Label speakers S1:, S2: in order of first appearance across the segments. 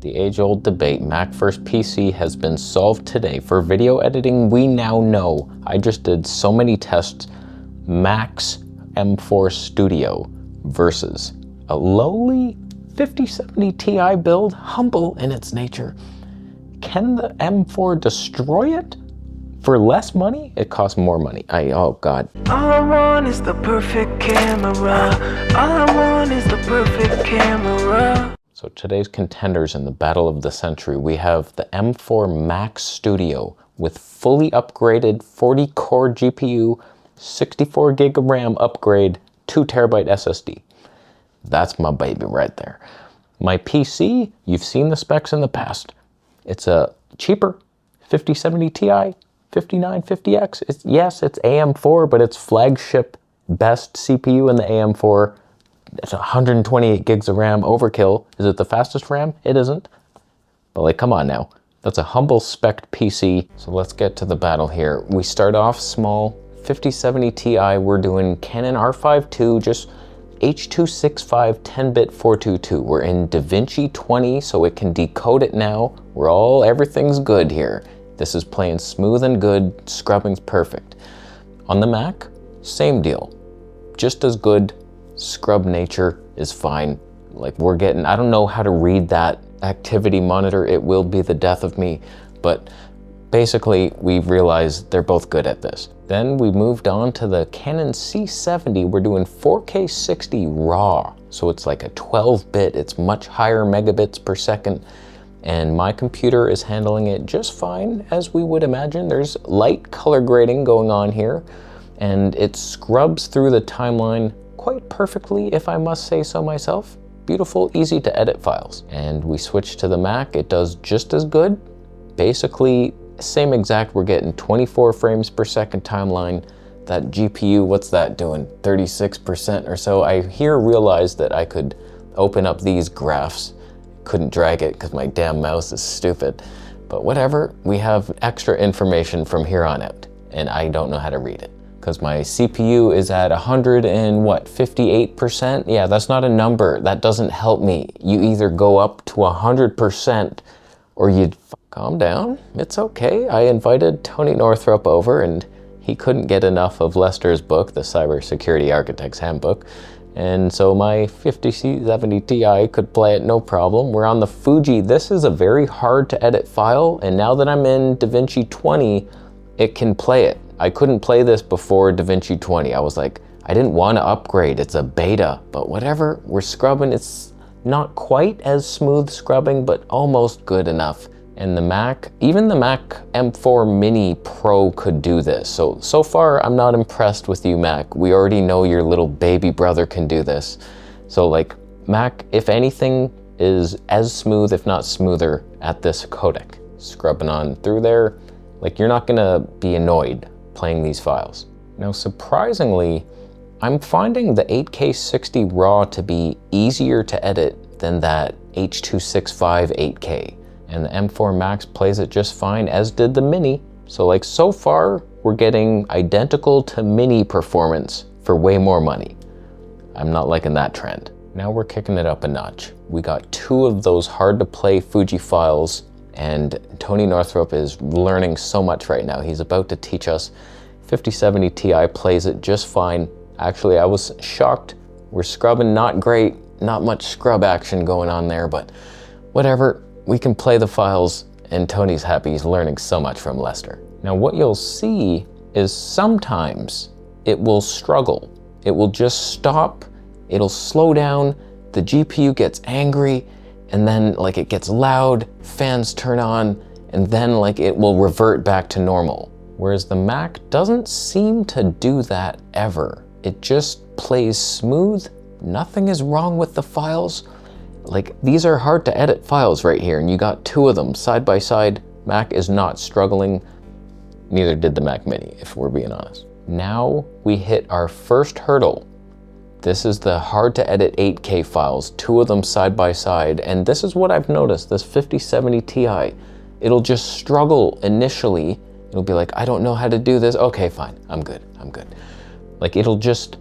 S1: The age-old debate, Mac versus PC, has been solved today. For video editing, we now know. I just did so many tests. Mac's M4 Studio versus a lowly 5070 Ti build, humble in its nature. Can the M4 destroy it? For less money? It costs more money. Oh God.
S2: All I want is the perfect camera. All I want is the perfect camera.
S1: So today's contenders in the battle of the century, we have the M4 Max Studio with fully upgraded 40-core GPU, 64 gig of RAM upgrade, 2 terabyte SSD. That's my baby right there. My PC, you've seen the specs in the past. It's a cheaper 5070 Ti, 5950X. Yes, it's AM4, but it's flagship best CPU in the AM4. It's 128 gigs of RAM overkill. Is it the fastest RAM? It isn't. But like, come on now. That's a humble spec PC. So let's get to the battle here. We start off small, 5070 Ti. We're doing Canon R5 II, just H.265 10-bit 422. We're in Davinci 20, so it can decode it now. Everything's good here. This is playing smooth and good. Scrubbing's perfect. On the Mac, same deal. Just as good. Scrub nature is fine. Like, we're getting, I don't know how to read that activity monitor. It will be the death of me. But basically, we realized they're both good at this. Then we moved on to the Canon C70. We're doing 4K 60 RAW. So it's like a 12-bit. It's much higher megabits per second. And my computer is handling it just fine, as we would imagine. There's light color grading going on here. And it scrubs through the timeline quite perfectly, if I must say so myself. Beautiful, easy to edit files. And we switch to the Mac, it does just as good. Basically, same exact, we're getting 24 frames per second timeline. That GPU, what's that doing? 36% or so. I here realized that I could open up these graphs. Couldn't drag it because my damn mouse is stupid. But whatever, we have extra information from here on out, and I don't know how to read it. Because my CPU is at 58%? Yeah, that's not a number. That doesn't help me. You either go up to 100% or you'd calm down. It's okay. I invited Tony Northrup over and he couldn't get enough of Lester's book, the Cybersecurity Architect's Handbook. And so my 5070 Ti could play it no problem. We're on the Fuji. This is a very hard to edit file. And now that I'm in Davinci 20, it can play it. I couldn't play this before Davinci 20. I was like, I didn't want to upgrade. It's a beta, but whatever. We're scrubbing. It's not quite as smooth scrubbing, but almost good enough. And the Mac, even the Mac M4 Mini Pro could do this. So far, I'm not impressed with you, Mac. We already know your little baby brother can do this. So like, Mac, if anything, is as smooth, if not smoother, at this codec. Scrubbing on through there, like, you're not gonna be annoyed playing these files. Now, surprisingly, I'm finding the 8K 60 RAW to be easier to edit than that H.265 8K. And the M4 Max plays it just fine, as did the Mini. So like, so far, we're getting identical to Mini performance for way more money. I'm not liking that trend. Now we're kicking it up a notch. We got 2 of those hard to play Fuji files, and Tony Northrup is learning so much right now. He's about to teach us. 5070 Ti plays it just fine. Actually, I was shocked. We're scrubbing not great, not much scrub action going on there, but whatever. We can play the files, and Tony's happy. He's learning so much from Lester. Now, what you'll see is sometimes it will struggle. It will just stop. It'll slow down. The GPU gets angry, and then like it gets loud, fans turn on, and then like it will revert back to normal. Whereas the Mac doesn't seem to do that ever. It just plays smooth. Nothing is wrong with the files. Like, these are hard to edit files right here, and you got 2 of them side by side. Mac is not struggling. Neither did the Mac Mini, if we're being honest. Now we hit our first hurdle. This is the hard to edit 8K files, 2 of them side by side. And this is what I've noticed, this 5070 Ti. It'll just struggle initially. It'll be like, I don't know how to do this. Okay, fine, I'm good. Like, it'll just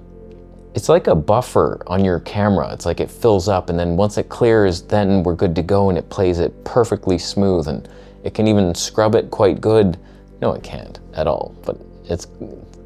S1: it's like a buffer on your camera. It's like it fills up, and then once it clears, then we're good to go, and it plays it perfectly smooth, and it can even scrub it quite good. No, it can't at all, but it's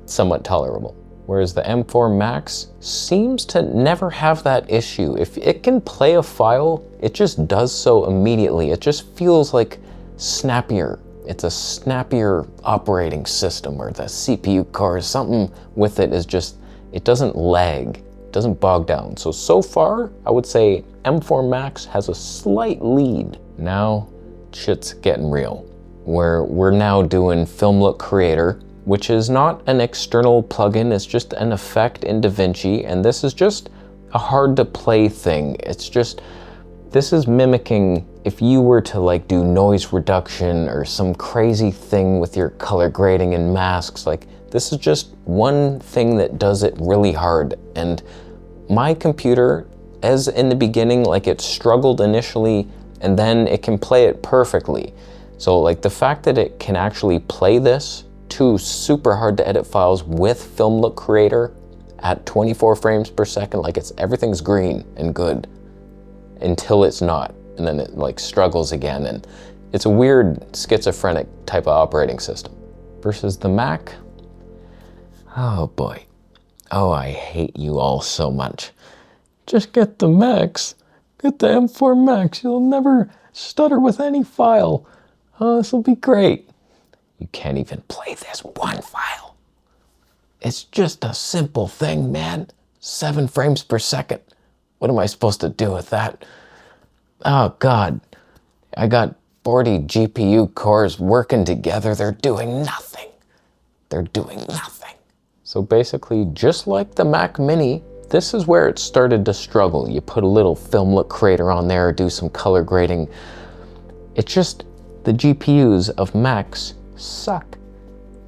S1: somewhat tolerable. Whereas the M4 Max seems to never have that issue. If it can play a file, it just does so immediately. It just feels like snappier. It's a snappier operating system, or the CPU core, something with it is just, it doesn't lag, it doesn't bog down. So far, I would say M4 Max has a slight lead. Now, shit's getting real. Where we're now doing Film Look Creator, which is not an external plugin, it's just an effect in Davinci, and this is just a hard to play thing. It's just, this is mimicking if you were to like do noise reduction or some crazy thing with your color grading and masks. Like, this is just one thing that does it really hard. And my computer, as in the beginning, like it struggled initially, and then it can play it perfectly. So like the fact that it can actually play this two super hard to edit files with Film Look Creator at 24 frames per second, like everything's green and good until it's not, and then it like struggles again, and it's a weird schizophrenic type of operating system. Versus the Mac, oh boy, oh, I hate you all so much. Just get the Max, get the M4 Max, you'll never stutter with any file. Oh, this will be great. You can't even play this one file. It's just a simple thing, man. 7 frames per second. What am I supposed to do with that? Oh God, I got 40 GPU cores working together. They're doing nothing. They're doing nothing. So basically, just like the Mac Mini, this is where it started to struggle. You put a little Film Look Creator on there, do some color grading. It's just, the GPUs of Macs suck.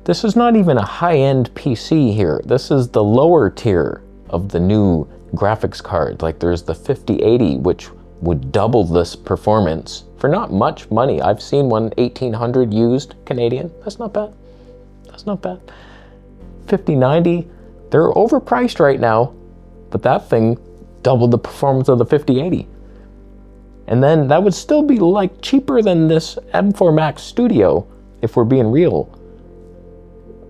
S1: This is not even a high-end PC here. This is the lower tier of the new graphics card. Like there's the 5080, which would double this performance for not much money. I've seen one 1800 used Canadian. That's not bad. That's not bad. 5090, they're overpriced right now, but that thing doubled the performance of the 5080. And then that would still be like cheaper than this M4 Max Studio, if we're being real.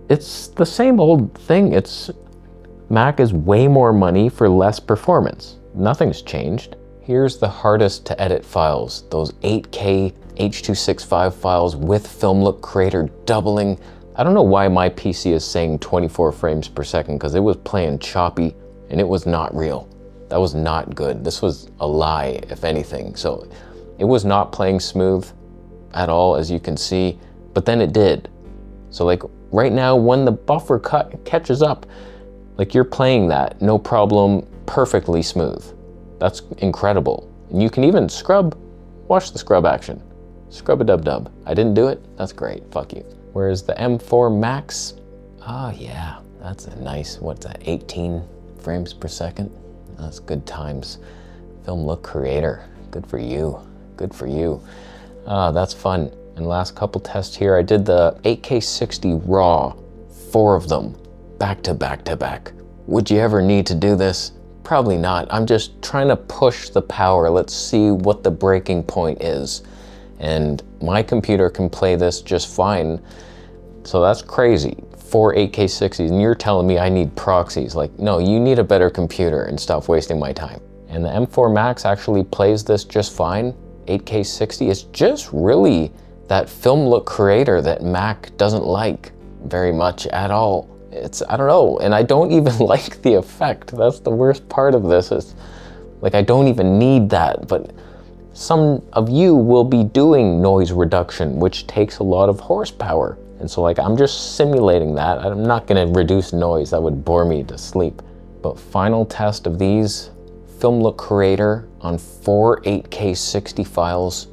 S1: It's the same old thing. Mac is way more money for less performance. Nothing's changed. Here's the hardest to edit files, those 8K H.265 files with Film Look Creator doubling. I don't know why my PC is saying 24 frames per second, because it was playing choppy and it was not real. That was not good. This was a lie, if anything. So it was not playing smooth at all, as you can see, but then it did. So like right now, when the buffer catches up, like you're playing that, no problem, perfectly smooth. That's incredible. And you can even scrub, watch the scrub action. Scrub-a-dub-dub. I didn't do it, that's great, fuck you. Whereas the M4 Max, oh yeah, that's a nice, what's that, 18 frames per second? That's good times. Film Look Creator, good for you, good for you. That's fun. And last couple tests here, I did the 8K 60 RAW, 4 of them, back to back to back. Would you ever need to do this? Probably not. I'm just trying to push the power. Let's see what the breaking point is. And my computer can play this just fine. So that's crazy. 4 8K 60s, and you're telling me I need proxies. Like, no, you need a better computer and stop wasting my time. And the M4 Max actually plays this just fine. 8K 60, it's just really that Film Look Creator that Mac doesn't like very much at all. I don't know, and I don't even like the effect. That's the worst part of this, is like I don't even need that, but some of you will be doing noise reduction, which takes a lot of horsepower. And so like I'm just simulating that. I'm not gonna reduce noise, that would bore me to sleep. But final test of these, Film Look Creator on 4 8K 60 files,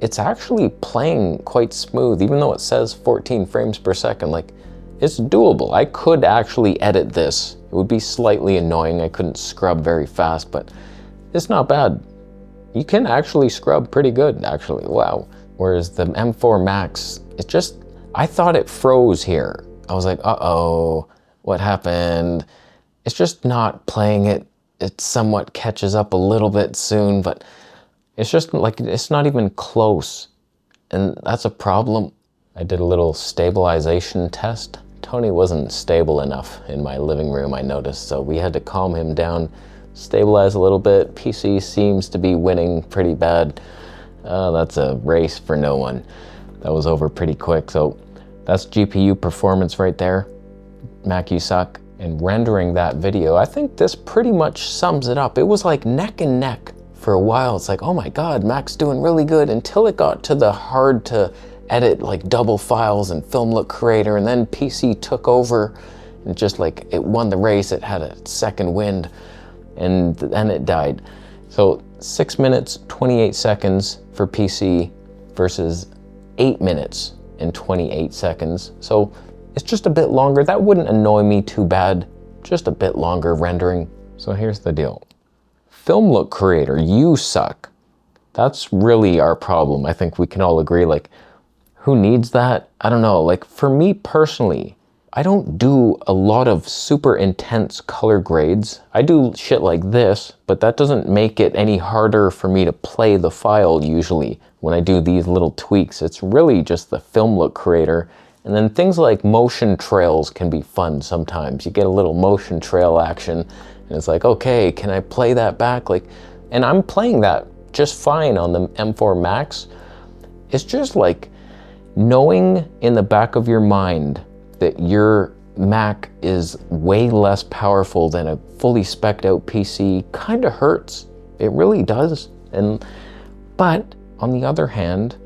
S1: it's actually playing quite smooth, even though it says 14 frames per second. Like, it's doable. I could actually edit this. It would be slightly annoying. I couldn't scrub very fast, but it's not bad. You can actually scrub pretty good, actually. Wow. Whereas the M4 Max, it just, I thought it froze here. I was like, uh-oh, what happened? it's just not playing it. It somewhat catches up a little bit soon, but it's just like, it's not even close. And that's a problem. I did a little stabilization test. Tony wasn't stable enough in my living room, I noticed, so we had to calm him down, stabilize a little bit. PC seems to be winning pretty bad. That's a race for no one. That was over pretty quick, so that's GPU performance right there. Mac, you suck. And rendering that video, I think this pretty much sums it up. It was like neck and neck for a while. It's like, oh my God, Mac's doing really good, until it got to the hard to edit, like double files and Film Look Creator, and then PC took over and just like, it won the race. It had a second wind and then it died. So 6 minutes, 28 seconds for PC versus 8 minutes and 28 seconds. So it's just a bit longer. That wouldn't annoy me too bad. Just a bit longer rendering. So here's the deal. Film Look Creator, you suck. That's really our problem. I think we can all agree, like, who needs that? I don't know. Like, for me personally, I don't do a lot of super intense color grades. I do shit like this, but that doesn't make it any harder for me to play the file usually when I do these little tweaks. It's really just the Film Look Creator. And then things like motion trails can be fun sometimes. You get a little motion trail action and it's like, okay, can I play that back? Like, and I'm playing that just fine on the M4 Max. It's just like knowing in the back of your mind that your Mac is way less powerful than a fully spec'd out PC kind of hurts. It really does. But on the other hand,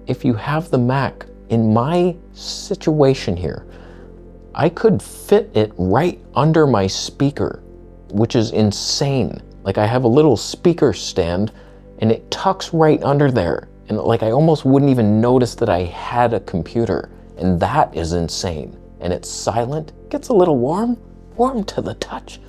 S1: if you have the Mac, in my situation here, I could fit it right under my speaker, which is insane. Like, I have a little speaker stand and it tucks right under there. And like, I almost wouldn't even notice that I had a computer. And that is insane. And it's silent, gets a little warm to the touch.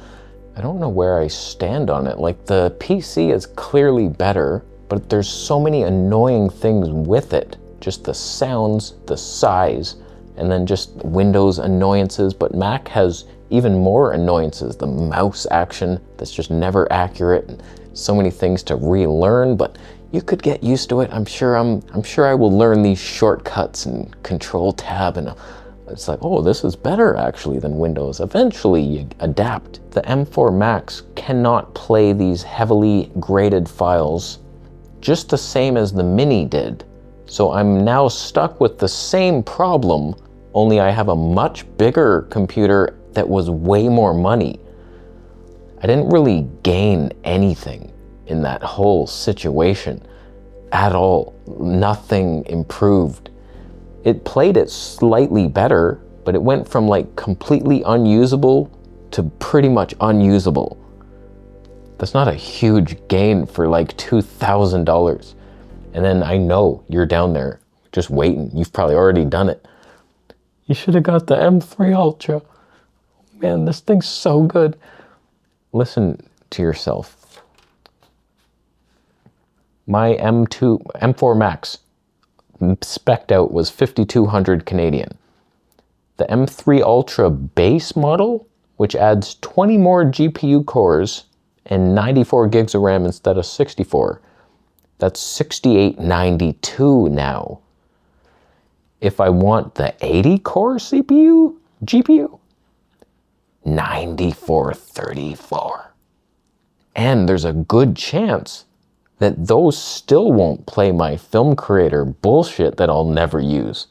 S1: I don't know where I stand on it. Like, the PC is clearly better, but there's so many annoying things with it. Just the sounds, the size, and then just Windows annoyances. But Mac has even more annoyances. The mouse action that's just never accurate, and so many things to relearn, but you could get used to it. I'm sure I will learn these shortcuts and Control Tab, and it's like, oh, this is better actually than Windows. Eventually you adapt. The M4 Max cannot play these heavily graded files just the same as the Mini did. So I'm now stuck with the same problem, only I have a much bigger computer that was way more money. I didn't really gain anything in that whole situation at all. Nothing improved. It played it slightly better, but it went from like completely unusable to pretty much unusable. That's not a huge gain for like $2,000. And then I know you're down there just waiting. You've probably already done it. You should have got the M3 Ultra. Man, this thing's so good. Listen to yourself. My M4 Max spec'd out was 5,200 Canadian. The M3 Ultra base model, which adds 20 more GPU cores and 94 gigs of RAM instead of 64, that's $6,892 now. If I want the 80-core GPU, $9,434. And there's a good chance that those still won't play my Film Creator bullshit that I'll never use.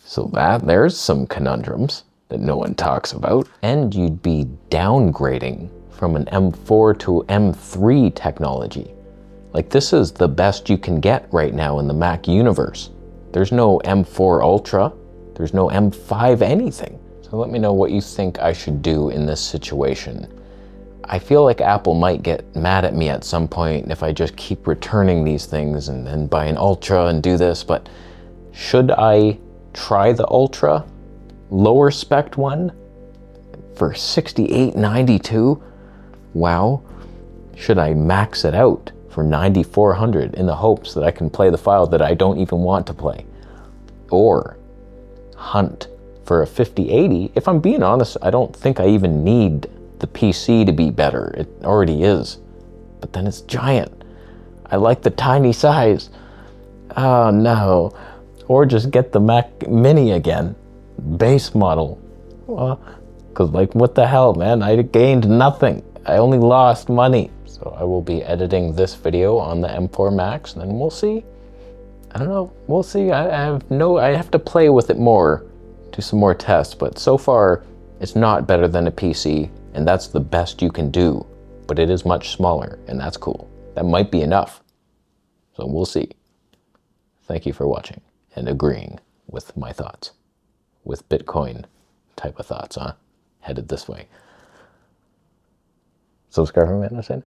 S1: So there's some conundrums that no one talks about. And you'd be downgrading from an M4 to M3 technology. Like, this is the best you can get right now in the Mac universe. There's no M4 Ultra, there's no M5 anything. So let me know what you think I should do in this situation. I feel like Apple might get mad at me at some point if I just keep returning these things and then buy an Ultra and do this, but should I try the Ultra, lower spec one for $6,892? Wow. Should I max it out for $9,400 in the hopes that I can play the file that I don't even want to play? Or hunt for a 5080, if I'm being honest, I don't think I even need the PC to be better. It already is. But then it's giant. I like the tiny size. Oh no. Or just get the Mac Mini again. Base model. Well, because like, what the hell, man? I gained nothing. I only lost money. So I will be editing this video on the M4 Max, and then we'll see. I don't know. We'll see. I have to play with it more, do some more tests, but so far it's not better than a PC, and that's the best you can do. But it is much smaller, and that's cool. That might be enough. So we'll see. Thank you for watching and agreeing with my thoughts. With Bitcoin type of thoughts, huh? Headed this way. Subscribe for me, understand?